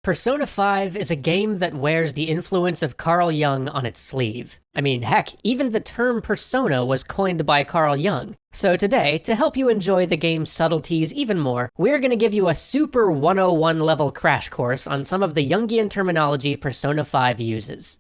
Persona 5 is a game that wears the influence of Carl Jung on its sleeve. I mean, heck, even the term persona was coined by Carl Jung. So today, to help you enjoy the game's subtleties even more, we're gonna give you a super 101 level crash course on some of the Jungian terminology Persona 5 uses.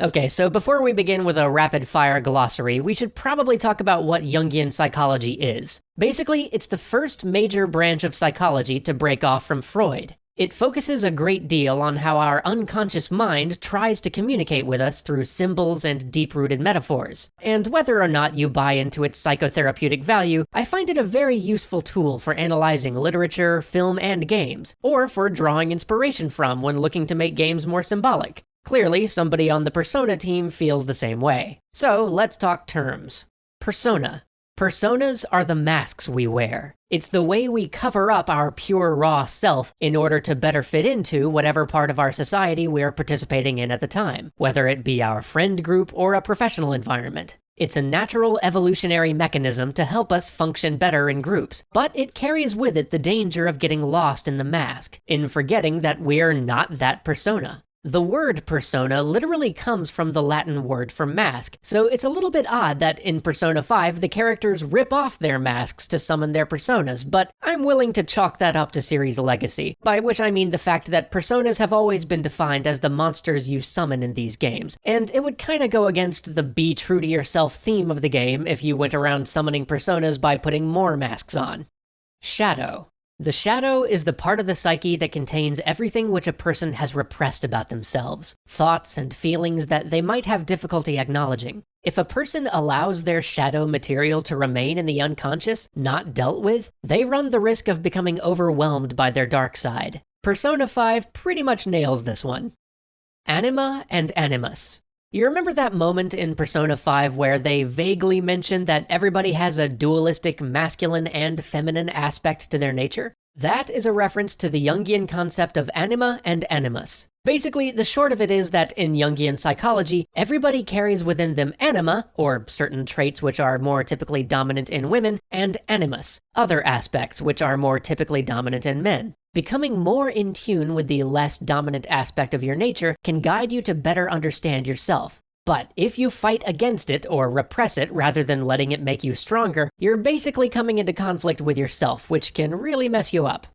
Okay, so before we begin with a rapid-fire glossary, we should probably talk about what Jungian psychology is. Basically, it's the first major branch of psychology to break off from Freud. It focuses a great deal on how our unconscious mind tries to communicate with us through symbols and deep-rooted metaphors. And whether or not you buy into its psychotherapeutic value, I find it a very useful tool for analyzing literature, film, and games, or for drawing inspiration from when looking to make games more symbolic. Clearly, somebody on the Persona team feels the same way. So let's talk terms. Persona. Personas are the masks we wear. It's the way we cover up our pure raw self in order to better fit into whatever part of our society we're participating in at the time, whether it be our friend group or a professional environment. It's a natural evolutionary mechanism to help us function better in groups, but it carries with it the danger of getting lost in the mask, in forgetting that we're not that persona. The word persona literally comes from the Latin word for mask, so it's a little bit odd that in Persona 5 the characters rip off their masks to summon their personas, but I'm willing to chalk that up to series legacy, by which I mean the fact that personas have always been defined as the monsters you summon in these games, and it would kinda go against the be true to yourself theme of the game if you went around summoning personas by putting more masks on. Shadow. The shadow is the part of the psyche that contains everything which a person has repressed about themselves, thoughts and feelings that they might have difficulty acknowledging. If a person allows their shadow material to remain in the unconscious, not dealt with, they run the risk of becoming overwhelmed by their dark side. Persona 5 pretty much nails this one. Anima and animus. You remember that moment in Persona 5 where they vaguely mentioned that everybody has a dualistic masculine and feminine aspect to their nature? That is a reference to the Jungian concept of anima and animus. Basically, the short of it is that in Jungian psychology, everybody carries within them anima, or certain traits which are more typically dominant in women, and animus, other aspects which are more typically dominant in men. Becoming more in tune with the less dominant aspect of your nature can guide you to better understand yourself. But if you fight against it or repress it rather than letting it make you stronger, you're basically coming into conflict with yourself, which can really mess you up.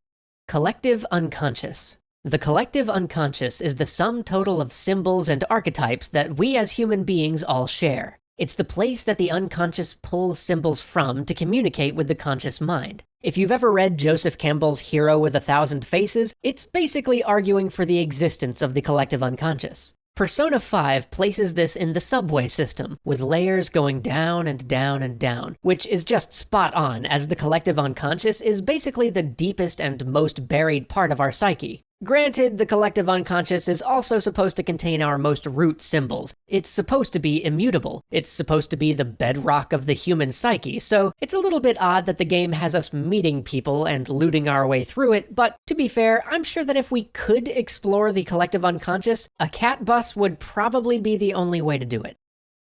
Collective unconscious. The collective unconscious is the sum total of symbols and archetypes that we as human beings all share. It's the place that the unconscious pulls symbols from to communicate with the conscious mind. If you've ever read Joseph Campbell's Hero with a Thousand Faces, it's basically arguing for the existence of the collective unconscious. Persona 5 places this in the subway system, with layers going down and down and down, which is just spot on, as the collective unconscious is basically the deepest and most buried part of our psyche. Granted, the collective unconscious is also supposed to contain our most root symbols. It's supposed to be immutable. It's supposed to be the bedrock of the human psyche, so it's a little bit odd that the game has us meeting people and looting our way through it, but to be fair, I'm sure that if we could explore the collective unconscious, a cat bus would probably be the only way to do it.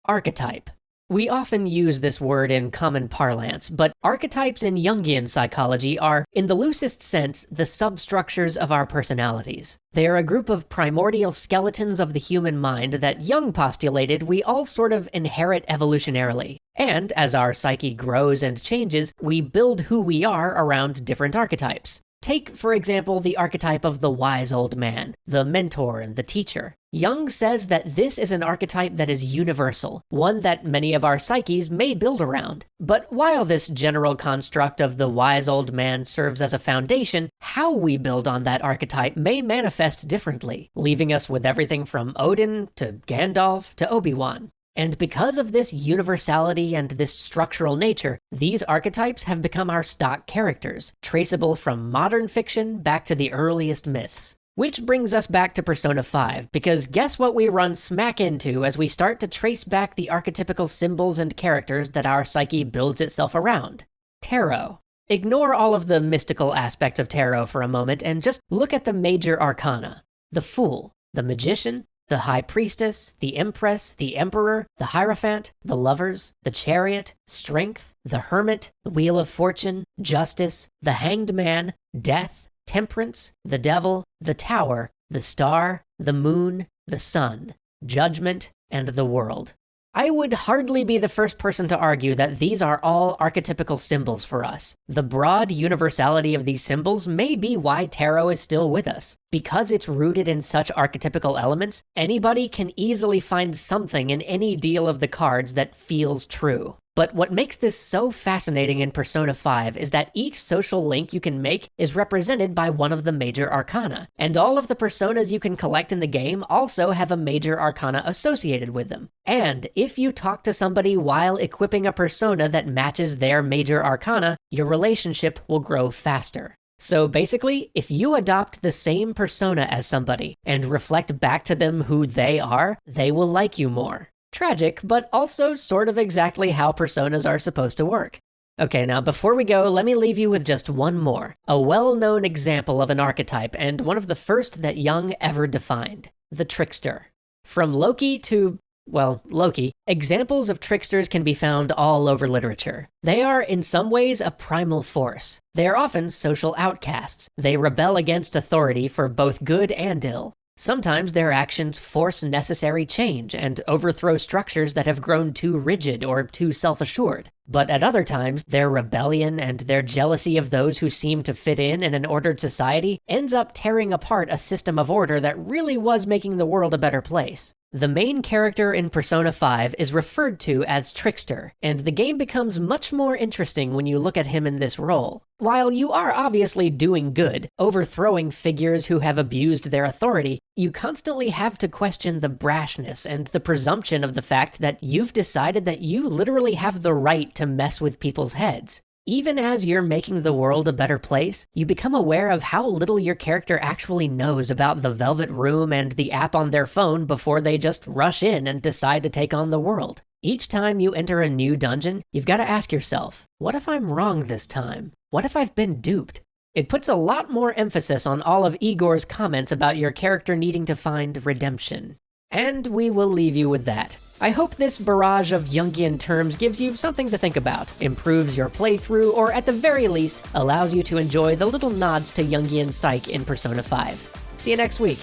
Archetype. We often use this word in common parlance, but archetypes in Jungian psychology are, in the loosest sense, the substructures of our personalities. They are a group of primordial skeletons of the human mind that Jung postulated we all sort of inherit evolutionarily. And as our psyche grows and changes, we build who we are around different archetypes. Take, for example, the archetype of the wise old man, the mentor and the teacher. Jung says that this is an archetype that is universal, one that many of our psyches may build around. But while this general construct of the wise old man serves as a foundation, how we build on that archetype may manifest differently, leaving us with everything from Odin to Gandalf to Obi-Wan. And because of this universality and this structural nature, these archetypes have become our stock characters, traceable from modern fiction back to the earliest myths. Which brings us back to Persona 5, because guess what we run smack into as we start to trace back the archetypical symbols and characters that our psyche builds itself around? Tarot. Ignore all of the mystical aspects of tarot for a moment and just look at the major arcana. The Fool, the Magician, The High Priestess, the Empress, the Emperor, the Hierophant, the Lovers, the Chariot, Strength, the Hermit, the Wheel of Fortune, Justice, the Hanged Man, Death, Temperance, the Devil, the Tower, the Star, the Moon, the Sun, Judgment, and the World. I would hardly be the first person to argue that these are all archetypical symbols for us. The broad universality of these symbols may be why tarot is still with us. Because it's rooted in such archetypical elements, anybody can easily find something in any deal of the cards that feels true. But what makes this so fascinating in Persona 5 is that each social link you can make is represented by one of the major arcana, and all of the personas you can collect in the game also have a major arcana associated with them. And if you talk to somebody while equipping a persona that matches their major arcana, your relationship will grow faster. So basically, if you adopt the same persona as somebody and reflect back to them who they are, they will like you more. Tragic, but also sort of exactly how personas are supposed to work. Okay, now before we go, let me leave you with just one more. A well-known example of an archetype, and one of the first that Jung ever defined. The Trickster. From Loki to, well, Loki, examples of tricksters can be found all over literature. They are, in some ways, a primal force. They are often social outcasts. They rebel against authority for both good and ill. Sometimes their actions force necessary change and overthrow structures that have grown too rigid or too self-assured. But at other times, their rebellion and their jealousy of those who seem to fit in an ordered society ends up tearing apart a system of order that really was making the world a better place. The main character in Persona 5 is referred to as Trickster, and the game becomes much more interesting when you look at him in this role. While you are obviously doing good, overthrowing figures who have abused their authority, you constantly have to question the brashness and the presumption of the fact that you've decided that you literally have the right to mess with people's heads. Even as you're making the world a better place, you become aware of how little your character actually knows about the Velvet Room and the app on their phone before they just rush in and decide to take on the world. Each time you enter a new dungeon, you've got to ask yourself, what if I'm wrong this time? What if I've been duped? It puts a lot more emphasis on all of Igor's comments about your character needing to find redemption. And we will leave you with that. I hope this barrage of Jungian terms gives you something to think about, improves your playthrough, or at the very least, allows you to enjoy the little nods to Jungian psych in Persona 5. See you next week.